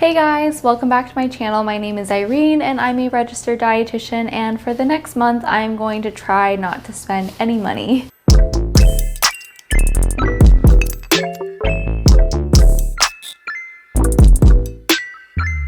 Hey guys, welcome back to my channel. My name is Irene and I'm a registered dietitian, and for the next month I'm going to try not to spend any money.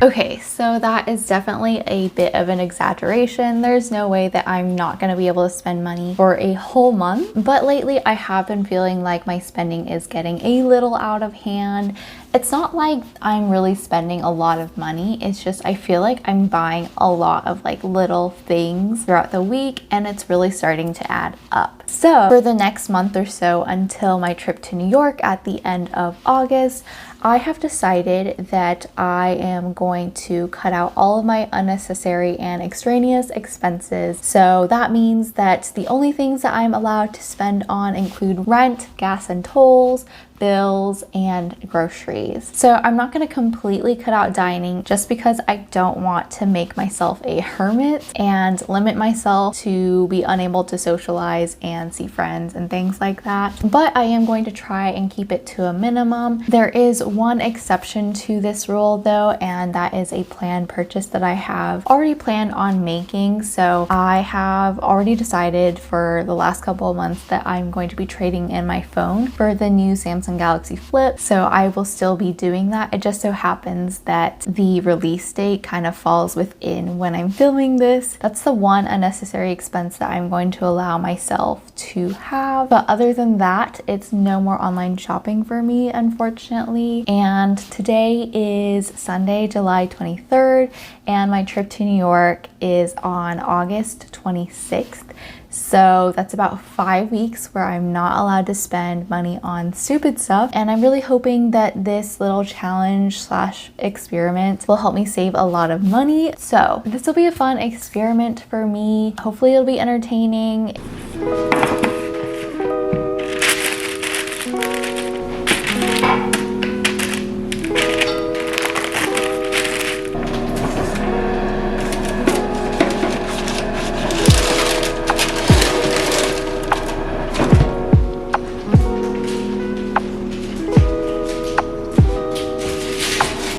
Okay, so that is definitely a bit of an exaggeration. There's no way that I'm not going to be able to spend money for a whole month, but lately I have been feeling like my spending is getting a little out of hand. It's not like I'm really spending a lot of money, it's just I feel like I'm buying a lot of like little things throughout the week and it's really starting to add up. So for the next month or so until my trip to New York at the end of August, I have decided that I am going to cut out all of my unnecessary and extraneous expenses. So that means that the only things that I'm allowed to spend on include rent, gas and tolls, bills, and groceries. So I'm not going to completely cut out dining just because I don't want to make myself a hermit and limit myself to be unable to socialize and see friends and things like that. But I am going to try and keep it to a minimum. There is one exception to this rule though, and that is a planned purchase that I have already planned on making. So I have already decided for the last couple of months that I'm going to be trading in my phone for the new Samsung Galaxy Flip, so I will still be doing that. It just so happens that the release date kind of falls within when I'm filming this. That's the one unnecessary expense that I'm going to allow myself to have. But other than that, it's no more online shopping for me, unfortunately. And today is Sunday, July 23rd, and my trip to New York is on August 26th. So that's about 5 weeks where I'm not allowed to spend money on stupid stuff. And I'm really hoping that this little challenge slash experiment will help me save a lot of money. So this will be a fun experiment for me. Hopefully it'll be entertaining.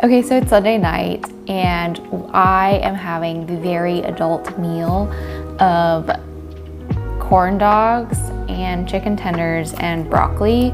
Okay, so it's Sunday night and I am having the very adult meal of corn dogs and chicken tenders and broccoli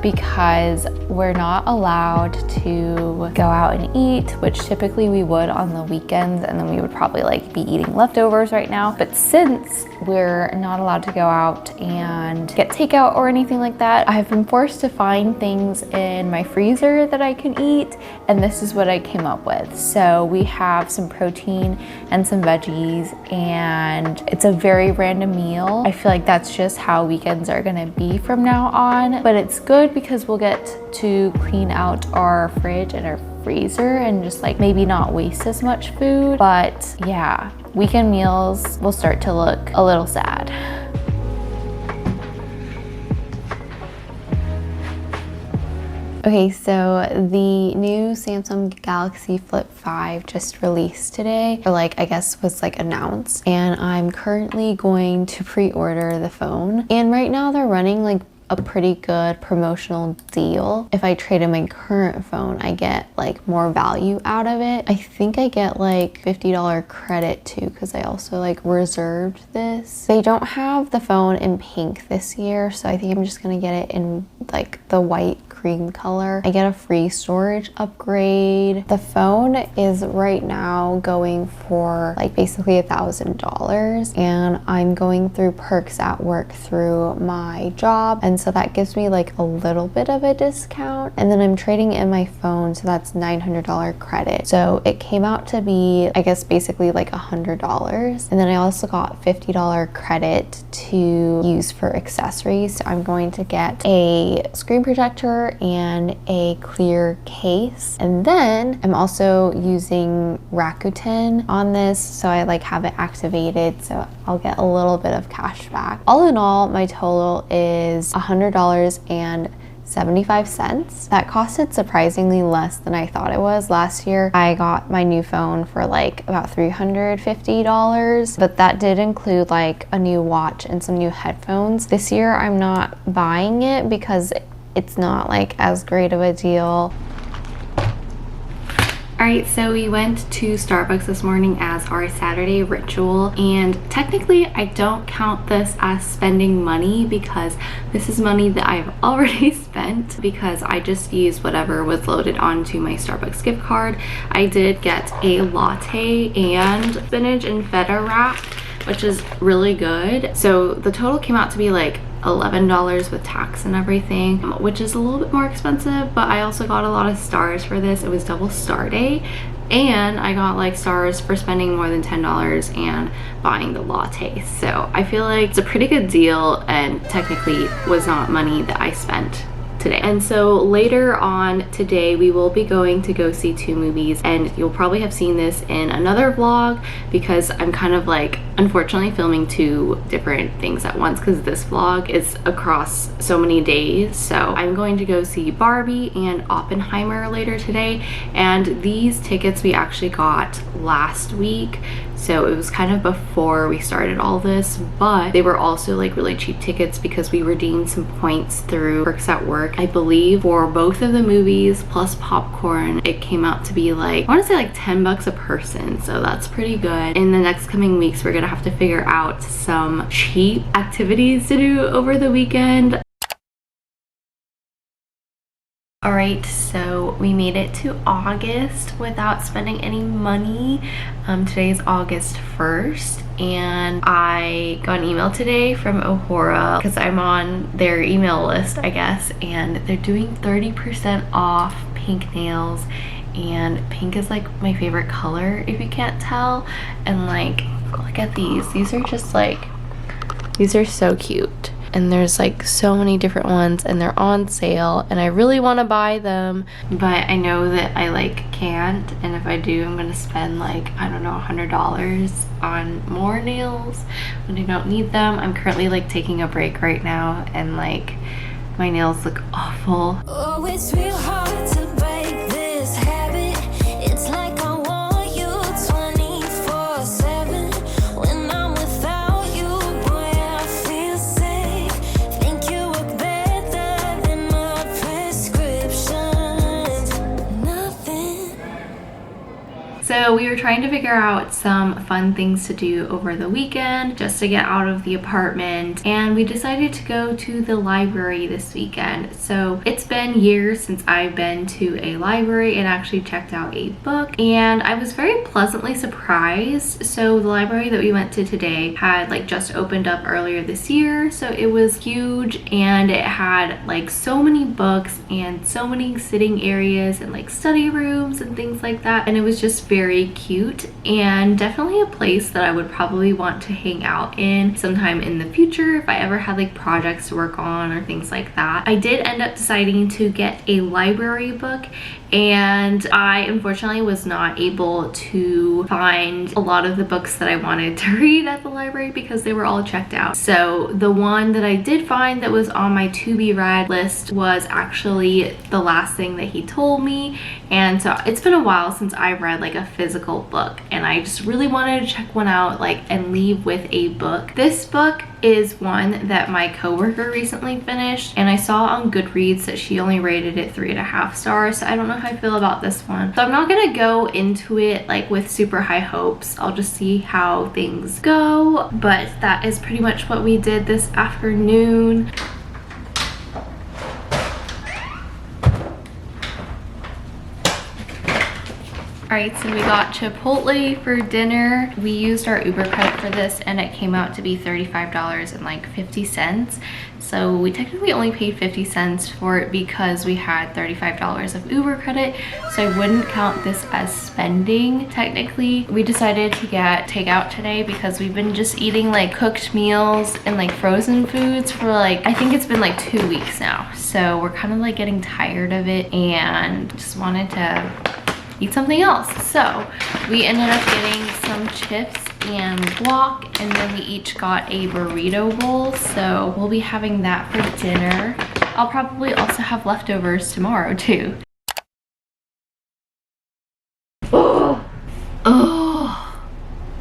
because we're not allowed to go out and eat, which typically we would on the weekends, and then we would probably like be eating leftovers right now. But since we're not allowed to go out and get takeout or anything like that, I've been forced to find things in my freezer that I can eat, and this is what I came up with. So we have some protein and some veggies, and it's a very random meal. I feel like that's just how weekends are gonna be from now on, but it's good because we'll get to clean out our fridge and our freezer and just like maybe not waste as much food. But yeah, weekend meals will start to look a little sad. Okay, so the new Samsung Galaxy Flip 5 just released today, or like I guess was like announced, and I'm currently going to pre-order the phone. And right now they're running like a pretty good promotional deal. If I trade in my current phone, I get like more value out of it. I think I get like $50 credit too, because I also like reserved this. They don't have the phone in pink this year, so I think I'm just gonna get it in like the white cream color. I get a free storage upgrade. The phone is right now going for like basically $1,000, and I'm going through perks at work through my job, and so that gives me like a little bit of a discount. And then I'm trading in my phone, so that's $900 credit. So it came out to be, I guess, basically like $100. And then I also got $50 credit to use for accessories. So I'm going to get a screen protector and a clear case. And then I'm also using Rakuten on this, so I like have it activated, so I'll get a little bit of cash back. All in all, my total is $100.75. That costed surprisingly less than I thought it was. Last year I got my new phone for like about $350, but that did include like a new watch and some new headphones. This year I'm not buying it because it's not like as great of a deal. Alright, so we went to Starbucks this morning as our Saturday ritual, and technically I don't count this as spending money because this is money that I've already spent because I just used whatever was loaded onto my Starbucks gift card. I did get a latte and spinach and feta wrap, which is really good. So the total came out to be like $11 with tax and everything, which is a little bit more expensive, but I also got a lot of stars for this. It was double star day, and I got like stars for spending more than $10 and buying the latte. So I feel like it's a pretty good deal and technically was not money that I spent today. And so later on today we will be going to go see 2 movies, and you'll probably have seen this in another vlog because I'm kind of like unfortunately filming 2 different things at once because this vlog is across so many days. So I'm going to go see Barbie and Oppenheimer later today, and these tickets we actually got last week, so it was kind of before we started all this, but they were also like really cheap tickets because we redeemed some points through perks at work. I believe for both of the movies plus popcorn it came out to be like, I want to say like 10 bucks a person, so that's pretty good. In the next coming weeks we're gonna have to figure out some cheap activities to do over the weekend. Alright, so we made it to August without spending any money. Today is August 1st, and I got an email today from Ohora because I'm on their email list, I guess, and they're doing 30% off pink nails, and pink is like my favorite color if you can't tell. And like, look at these are just like, these are so cute. And there's like so many different ones and they're on sale, and I really want to buy them, but I know that I like can't, and if I do I'm gonna spend like, I don't know, $100 on more nails when I don't need them. I'm currently like taking a break right now, and like my nails look awful. Oh, it's real hard to break this habit. It's like I want you 24/7. When I'm without you, boy, I feel sick. Think you work better than my prescriptions. Nothing. So we were trying to figure out some fun things to do over the weekend just to get out of the apartment, and we decided to go to the library this weekend. So it's been years since I've been to a library and actually checked out a book, and I was very pleasantly surprised. So the library that we went to today had like just opened up earlier this year, so it was huge, and it had like so many books and so many sitting areas and like study rooms and things like that, and it was just very cute and definitely a place that I would probably want to hang out in sometime in the future if I ever had like projects to work on or things like that. I did end up deciding to get a library book, and I unfortunately was not able to find a lot of the books that I wanted to read at the library because they were all checked out. So the one that I did find that was on my to be read list was actually the last thing that he told me, and so it's been a while since I read like a physical book, and I just really wanted to check one out like and leave with a book. This book is one that my coworker recently finished, and I saw on Goodreads that she only rated it 3.5 stars, so I don't know how I feel about this one. So I'm not gonna go into it like with super high hopes. I'll just see how things go, but that is pretty much what we did this afternoon. Alright, so we got Chipotle for dinner. We used our Uber credit for this, and it came out to be $35.50. So we technically only paid 50 cents for it because we had $35 of Uber credit, so I wouldn't count this as spending technically. We decided to get takeout today because we've been just eating like cooked meals and like frozen foods for like, I think it's been like 2 weeks now. So we're kind of like getting tired of it and just wanted to eat something else. So we ended up getting some chips and guac, and then we each got a burrito bowl, so we'll be having that for dinner. I'll probably also have leftovers tomorrow too. Oh,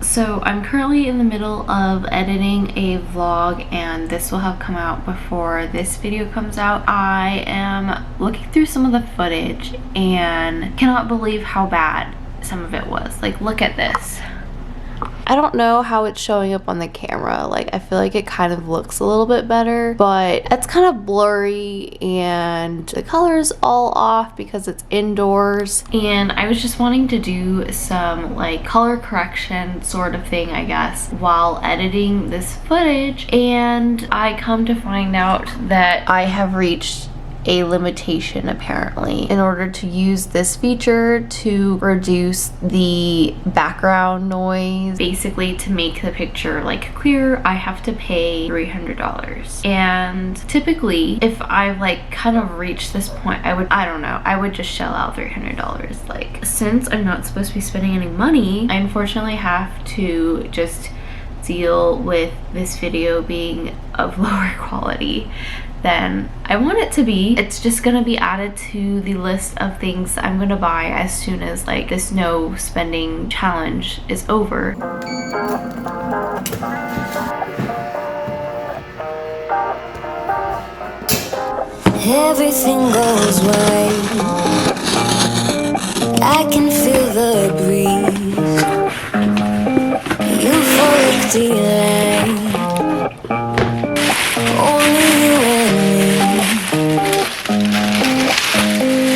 So I'm currently in the middle of editing a vlog, and this will have come out before this video comes out. I am looking through some of the footage and cannot believe how bad some of it was. Like, look at this. I don't know how it's showing up on the camera. Like, I feel like it kind of looks a little bit better, but it's kind of blurry and the color is all off because it's indoors. And I was just wanting to do some like color correction sort of thing, I guess, while editing this footage. And I come to find out that I have reached a limitation apparently. In order to use this feature to reduce the background noise, basically to make the picture like clear, I have to pay $300. And typically if I like kind of reached this point, I would just shell out $300. Like, since I'm not supposed to be spending any money, I unfortunately have to just deal with this video being of lower quality than I want it to be. It's just gonna be added to the list of things I'm gonna buy as soon as like this no spending challenge is over. Everything goes right. I can feel the breeze. Euphoric delight. Only you and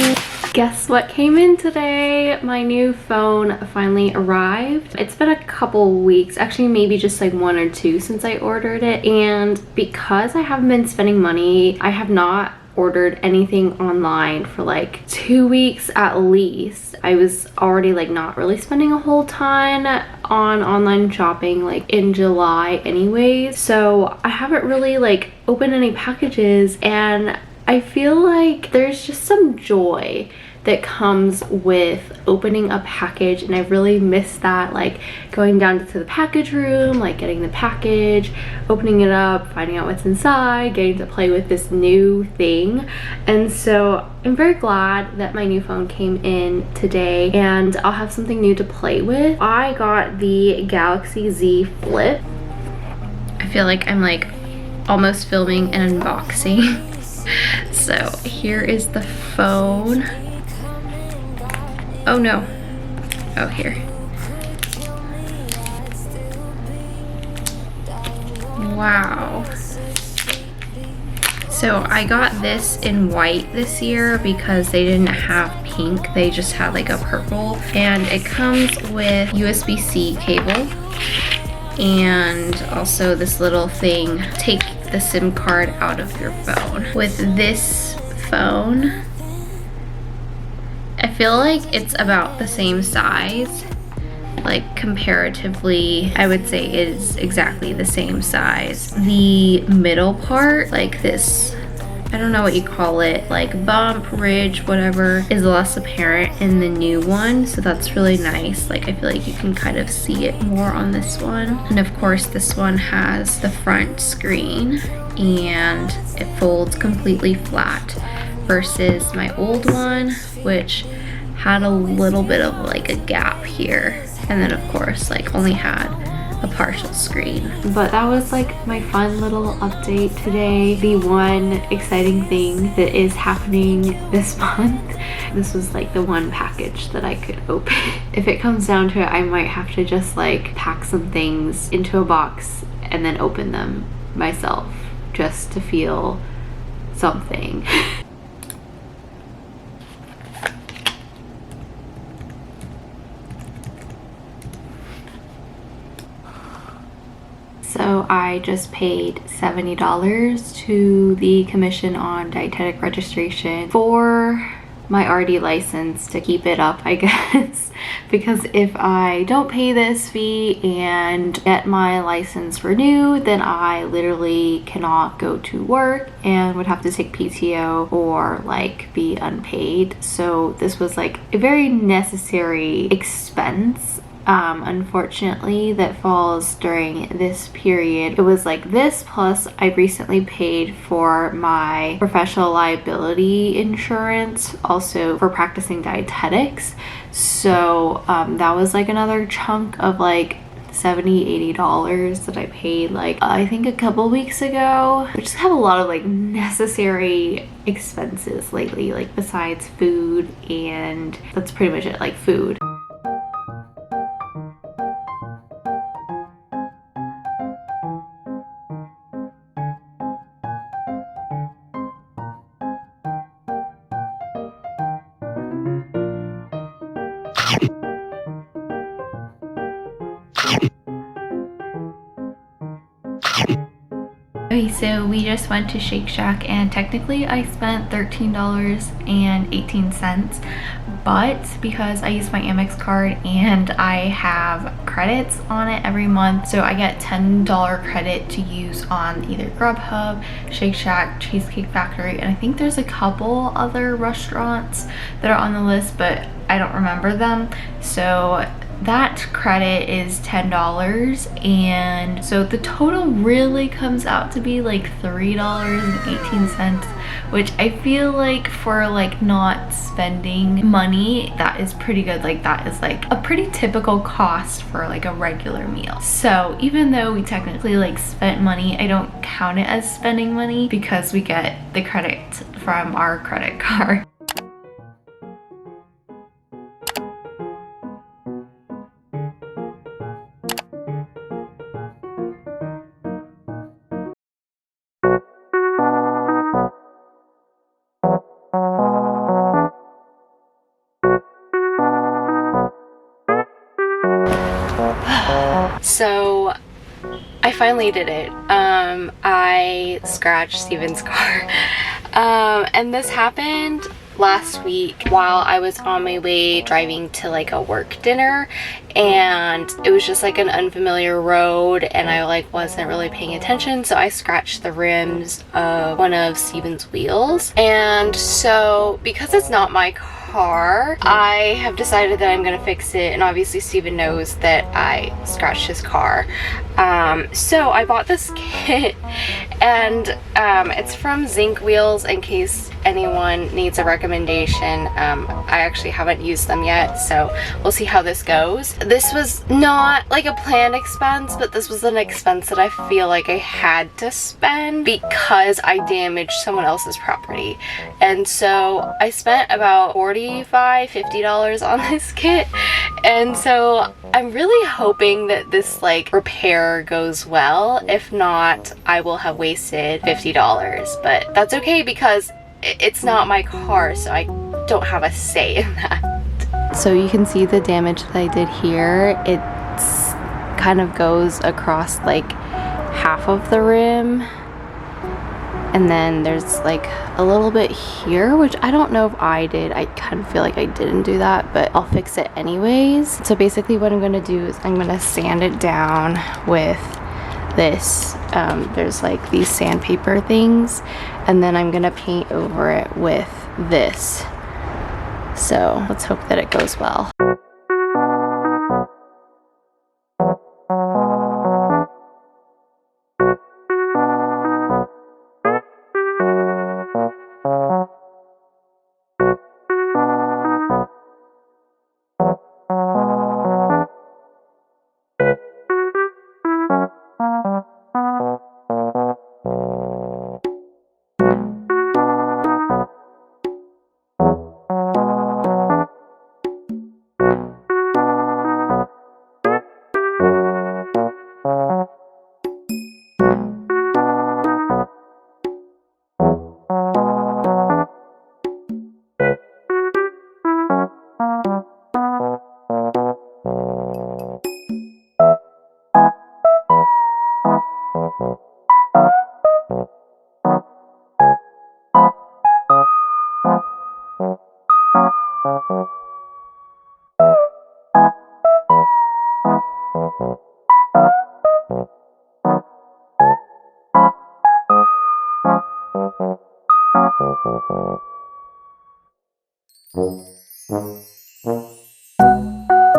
me. Guess what came in today? My new phone finally arrived. It's been a couple weeks, actually maybe just like 1 or 2 since I ordered it. And because I haven't been spending money, I have not ordered anything online for like 2 weeks at least. I was already like not really spending a whole ton on online shopping like in July anyways, so I haven't really like opened any packages, and I feel like there's just some joy that comes with opening a package, and I really miss that, like going down to the package room, like getting the package, opening it up, finding out what's inside, getting to play with this new thing. And so I'm very glad that my new phone came in today and I'll have something new to play with. I got the Galaxy Z Flip. I feel like I'm like almost filming an unboxing. So here is the phone. Oh no. Oh, here. Wow. So I got this in white this year because they didn't have pink. They just had like a purple. And it comes with USB-C cable. And also this little thing, take the SIM card out of your phone. With this phone, I feel like it's about the same size. Like comparatively, I would say it is exactly the same size. The middle part, like this, I don't know what you call it, like bump, ridge, whatever, is less apparent in the new one. So that's really nice. Like I feel like you can kind of see it more on this one. And of course this one has the front screen and it folds completely flat versus my old one, which had a little bit of like a gap here. And then of course like only had a partial screen. But that was like my fun little update today. The one exciting thing that is happening this month. This was like the one package that I could open. If it comes down to it, I might have to just like pack some things into a box and then open them myself just to feel something. So I just paid $70 to the Commission on Dietetic Registration for my RD license to keep it up, I guess. Because if I don't pay this fee and get my license renewed, then I literally cannot go to work and would have to take PTO or like be unpaid. So this was like a very necessary expense. Unfortunately, that falls during this period. It was like this, plus I recently paid for my professional liability insurance, also for practicing dietetics. So that was like another chunk of like $70-80 that I paid like I think a couple weeks ago. I just have a lot of like necessary expenses lately, like besides food, and that's pretty much it, like food. Okay, so we just went to Shake Shack and technically I spent $13.18, but because I use my Amex card and I have credits on it every month, so I get $10 credit to use on either Grubhub, Shake Shack, Cheesecake Factory, and I think there's a couple other restaurants that are on the list, but I don't remember them. So that credit is $10, and so the total really comes out to be like $3.18, which I feel like for like not spending money, that is pretty good. Like that is like a pretty typical cost for like a regular meal. So even though we technically like spent money, I don't count it as spending money because we get the credit from our credit card. So I finally did it. I scratched Steven's car. And this happened last week while I was on my way driving to like a work dinner, and it was just like an unfamiliar road and I like wasn't really paying attention, so I scratched the rims of one of Steven's wheels. And so because it's not my car, I have decided that I'm gonna fix it, and obviously Steven knows that I scratched his car. So I bought this kit, and it's from Zinc Wheels, in case anyone needs a recommendation. I actually haven't used them yet, so we'll see how this goes. This was not like a planned expense, but this was an expense that I feel like I had to spend because I damaged someone else's property. And so I spent about $45-50 on this kit, and so I'm really hoping that this like repair goes well. If not, I will have wasted $50, but that's okay because it's not my car, so I don't have a say in that. So you can see the damage that I did here. It's kind of goes across like half of the rim, and then there's like a little bit here, which I don't know if I did. I kind of feel like I didn't do that, but I'll fix it anyways. So basically what I'm gonna do is I'm gonna sand it down with this. There's like these sandpaper things, and then I'm gonna paint over it with this. So let's hope that it goes well.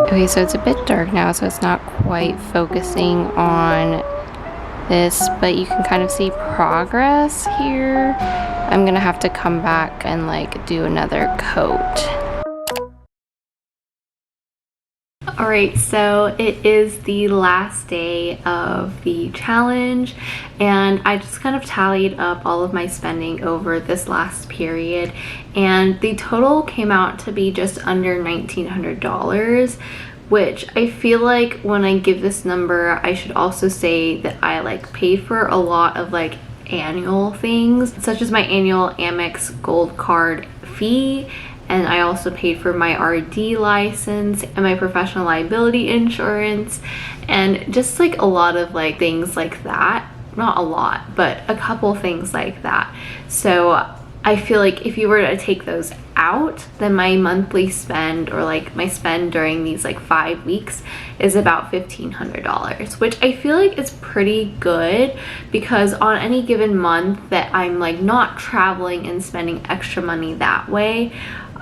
Okay, so it's a bit dark now, so it's not quite focusing on this, but you can kind of see progress here. I'm gonna have to come back and like do another coat. All right, so it is the last day of the challenge, and I just kind of tallied up all of my spending over this last period, and the total came out to be just under $1,900, which I feel like when I give this number, I should also say that I like paid for a lot of like annual things, such as my annual Amex Gold Card fee, and I also paid for my RD license and my professional liability insurance, and just like a lot of like things like that. Not a lot, but a couple things like that. So I feel like if you were to take those out, then my monthly spend, or like my spend during these like 5 weeks, is about $1,500, which I feel like is pretty good, because on any given month that I'm like not traveling and spending extra money that way,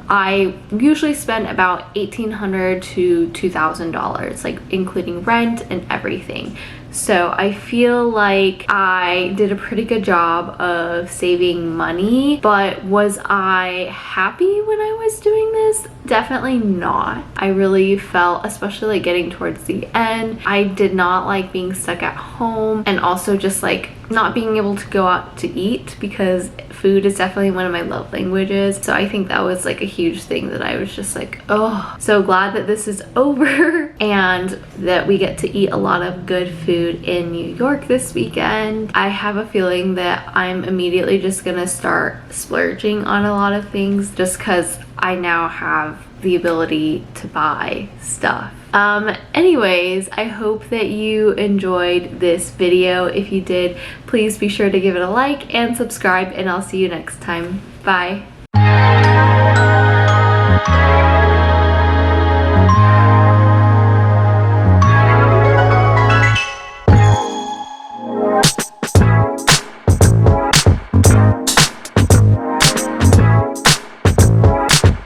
I usually spend about $1,800 to $2,000, like including rent and everything. So I feel like I did a pretty good job of saving money, but was I happy when I was doing this? Definitely not. I really felt, especially like getting towards the end, I did not like being stuck at home, and also just like not being able to go out to eat, because food is definitely one of my love languages. So I think that was like a huge thing that I was just like, oh, so glad that this is over and that we get to eat a lot of good food in New York this weekend. I have a feeling that I'm immediately just gonna start splurging on a lot of things, just because I now have the ability to buy stuff. Anyways, I hope that you enjoyed this video. If you did, please be sure to give it a like and subscribe, and I'll see you next time. Bye.